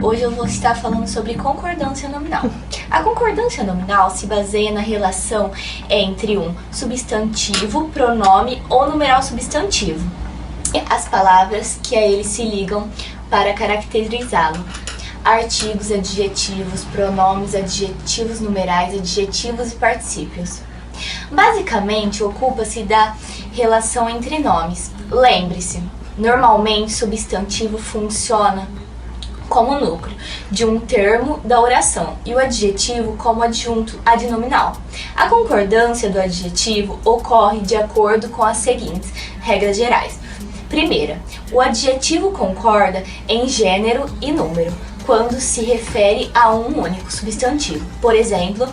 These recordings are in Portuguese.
Hoje eu vou estar falando sobre concordância nominal. A concordância nominal se baseia na relação entre um substantivo, pronome ou numeral substantivo e as palavras que a ele se ligam para caracterizá-lo. Artigos, adjetivos, pronomes, adjetivos numerais, adjetivos e particípios. Basicamente, ocupa-se da relação entre nomes. Lembre-se, normalmente substantivo funciona como núcleo de um termo da oração e o adjetivo como adjunto adnominal. A concordância do adjetivo ocorre de acordo com as seguintes regras gerais. Primeira, o adjetivo concorda em gênero e número quando se refere a um único substantivo. Por exemplo,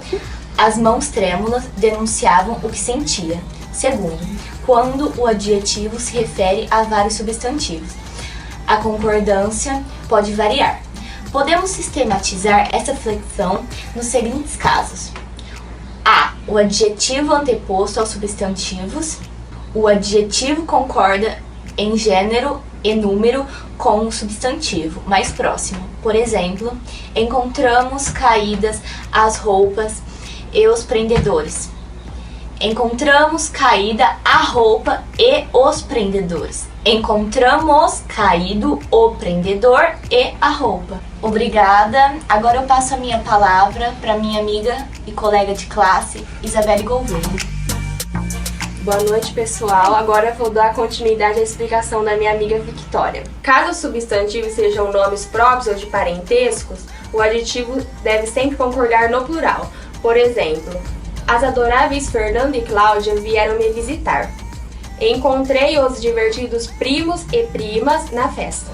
as mãos trêmulas denunciavam o que sentia. Segundo, quando o adjetivo se refere a vários substantivos. A concordância pode variar. Podemos sistematizar essa flexão nos seguintes casos. A. O adjetivo anteposto aos substantivos. O adjetivo concorda em gênero e número com o substantivo mais próximo. Por exemplo, encontramos caídas as roupas e os prendedores. Encontramos caída a roupa e os prendedores. Encontramos caído o prendedor e a roupa. Obrigada. Agora eu passo a minha palavra para minha amiga e colega de classe, Isabelle Gouveia. Boa noite, pessoal. Agora eu vou dar continuidade à explicação da minha amiga Victoria. Caso os substantivos sejam nomes próprios ou de parentescos, o adjetivo deve sempre concordar no plural. Por exemplo, as adoráveis Fernanda e Cláudia vieram me visitar. Encontrei os divertidos primos e primas na festa.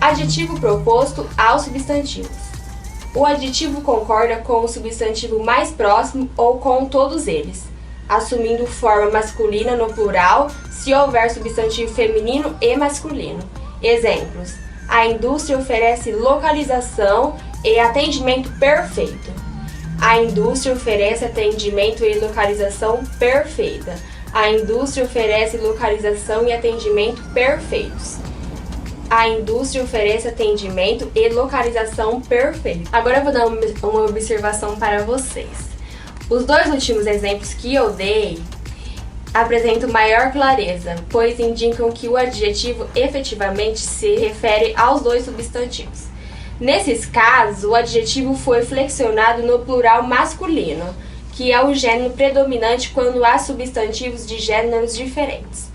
Adjetivo proposto aos substantivos. O adjetivo concorda com o substantivo mais próximo ou com todos eles, assumindo forma masculina no plural se houver substantivo feminino e masculino. Exemplos: a indústria oferece localização e atendimento perfeito. A indústria oferece atendimento e localização perfeita. A indústria oferece localização e atendimento perfeitos. A indústria oferece atendimento e localização perfeita. Agora eu vou dar uma observação para vocês. Os dois últimos exemplos que eu dei apresentam maior clareza, pois indicam que o adjetivo efetivamente se refere aos dois substantivos. Nesses casos, o adjetivo foi flexionado no plural masculino, que é o gênero predominante quando há substantivos de gêneros diferentes.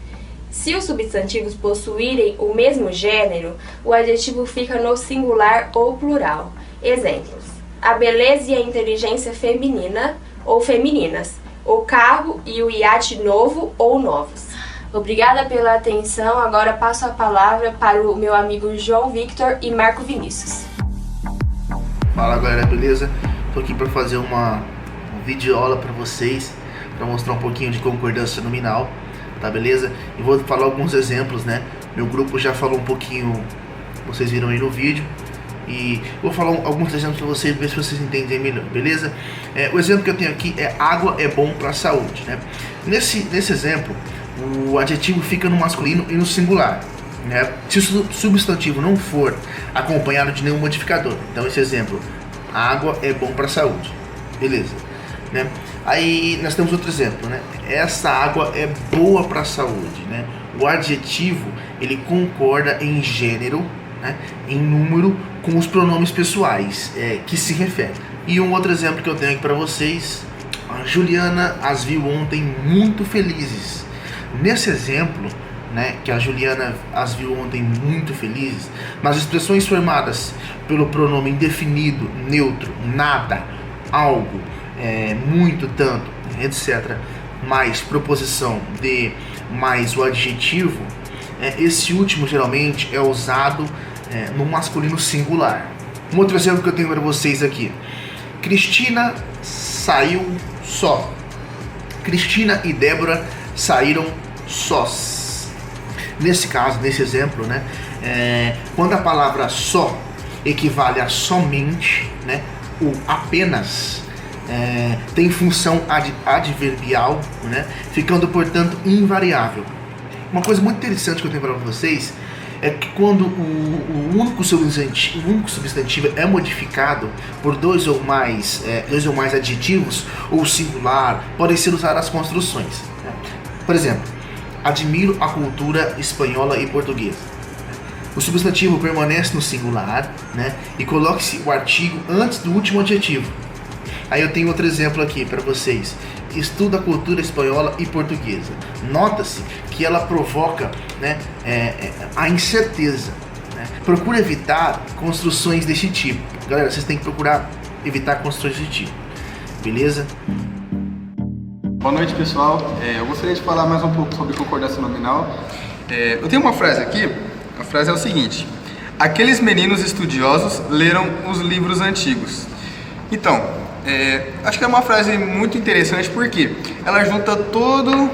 Se os substantivos possuírem o mesmo gênero, o adjetivo fica no singular ou plural. Exemplos: a beleza e a inteligência feminina ou femininas, o carro e o iate novo ou novos. Obrigada pela atenção. Agora passo a palavra para o meu amigo João Victor e Marco Vinícius. Fala galera, beleza? Tô aqui para fazer uma videoaula para vocês, para mostrar um pouquinho de concordância nominal, tá beleza? E vou falar alguns exemplos, né? Meu grupo já falou um pouquinho, vocês viram aí no vídeo, e vou falar alguns exemplos para vocês, ver se vocês entendem melhor, beleza? O exemplo que eu tenho aqui é água é bom para a saúde, né? Nesse exemplo, o adjetivo fica no masculino e no singular, né? Se o substantivo não for acompanhado de nenhum modificador. Então esse exemplo, água é bom para a saúde, beleza, né? Aí nós temos outro exemplo, né? Essa água é boa para a saúde, né? O adjetivo ele concorda em gênero, né? Em número com os pronomes pessoais que se refere. E um outro exemplo que eu tenho aqui para vocês: a Juliana as viu ontem muito felizes. Nesse exemplo, né, que a Juliana as viu ontem muito felizes, nas expressões formadas pelo pronome indefinido, neutro, nada, algo, muito, tanto, etc., mais proposição de mais o adjetivo, esse último geralmente é usado no masculino singular. Um outro exemplo que eu tenho para vocês aqui: Cristina saiu só. Cristina e Débora saíram sós. Nesse caso, nesse exemplo, né, quando a palavra só equivale a somente, né, o apenas, tem função adverbial, né, ficando, portanto, invariável. Uma coisa muito interessante que eu tenho para vocês é que quando o único substantivo é modificado por dois ou mais adjetivos ou singular, podem ser usadas as construções. Por exemplo, admiro a cultura espanhola e portuguesa. O substantivo permanece no singular, né? E coloque-se o artigo antes do último adjetivo. Aí eu tenho outro exemplo aqui para vocês. Estuda a cultura espanhola e portuguesa. Nota-se que ela provoca, né, a incerteza. Né? Procura evitar construções desse tipo. Galera, vocês têm que procurar evitar construções desse tipo. Beleza? Boa noite, pessoal. Eu gostaria de falar mais um pouco sobre concordância nominal. Eu tenho uma frase aqui. A frase é o seguinte: aqueles meninos estudiosos leram os livros antigos. Então, acho que é uma frase muito interessante porque ela junta todo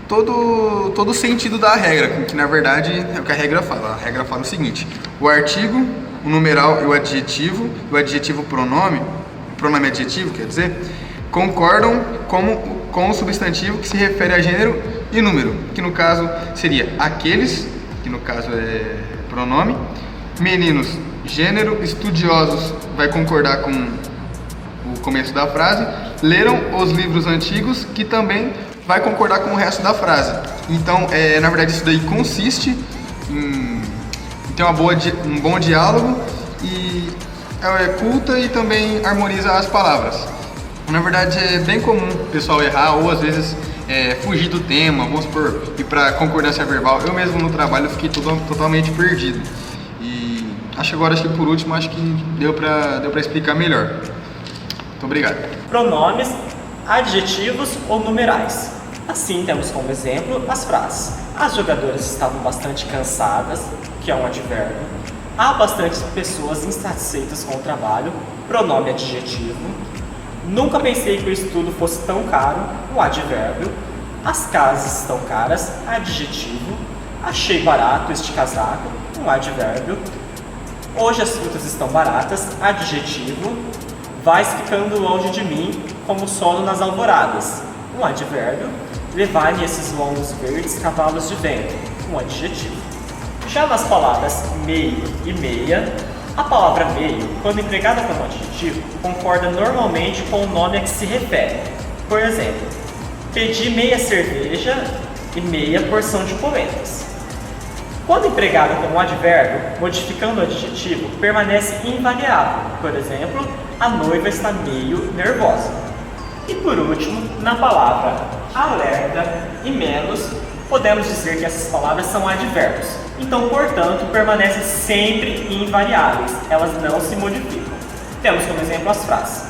o sentido da regra, que na verdade é o que a regra fala. A regra fala o seguinte: o artigo, o numeral e o adjetivo pronome, o pronome adjetivo, quer dizer, concordam com o substantivo que se refere a gênero e número, que no caso seria aqueles, que no caso é pronome, meninos, gênero, estudiosos, vai concordar com o começo da frase, leram os livros antigos, que também vai concordar com o resto da frase. Então, na verdade, isso daí consiste em ter um bom diálogo e é culta e também harmoniza as palavras. Na verdade, é bem comum o pessoal errar ou às vezes fugir do tema, vamos supor, ir para concordância verbal. Eu mesmo no trabalho fiquei totalmente perdido. E acho que por último, acho que deu para explicar melhor. Muito obrigado. Pronomes, adjetivos ou numerais. Assim, temos como exemplo as frases: as jogadoras estavam bastante cansadas, que é um advérbio. Há bastante pessoas insatisfeitas com o trabalho, pronome adjetivo. Nunca pensei que o estudo fosse tão caro, um advérbio. As casas estão caras, adjetivo. Achei barato este casaco, um advérbio. Hoje as frutas estão baratas, adjetivo. Vais ficando longe de mim, como o sono nas alvoradas, um advérbio. Levai-me esses longos verdes cavalos de vento, um adjetivo. Já nas palavras meio e meia, a palavra meio, quando empregada como adjetivo, concorda normalmente com o nome a que se refere. Por exemplo, pedi meia cerveja e meia porção de polentas. Quando empregada como advérbio, modificando o adjetivo, permanece invariável. Por exemplo, a noiva está meio nervosa. E por último, na palavra alerta e menos, podemos dizer que essas palavras são advérbios. Então, portanto, permanecem sempre invariáveis, elas não se modificam. Temos como exemplo as frases: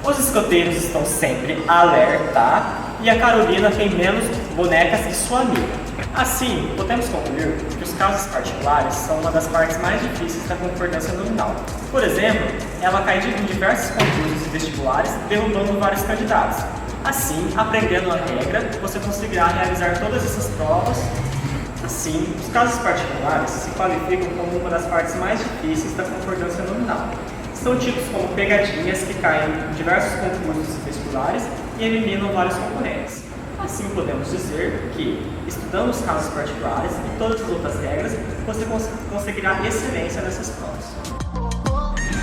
os escoteiros estão sempre alerta e a Carolina tem menos bonecas que sua amiga. Assim, podemos concluir que os casos particulares são uma das partes mais difíceis da concordância nominal. Por exemplo, ela cai em diversos concursos e vestibulares, derrubando vários candidatos. Assim, aprendendo a regra, você conseguirá realizar todas essas provas. Assim, os casos particulares se qualificam como uma das partes mais difíceis da concordância nominal. São tidos como pegadinhas que caem em diversos concursos e vestibulares e eliminam vários concorrentes. Assim, podemos dizer que, estudando os casos particulares e todas as outras regras, você conseguirá excelência nessas provas.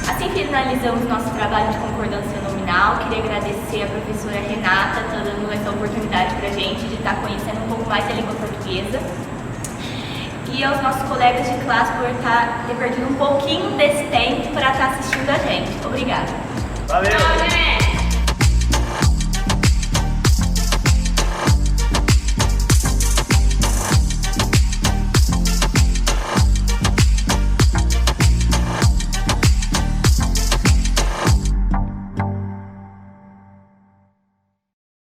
Assim finalizamos nosso trabalho de concordância nominal. Queria agradecer a professora Renata, que está dando essa oportunidade para a gente de estar conhecendo um pouco mais da língua portuguesa. E aos nossos colegas de classe por ter perdido um pouquinho desse tempo para estar assistindo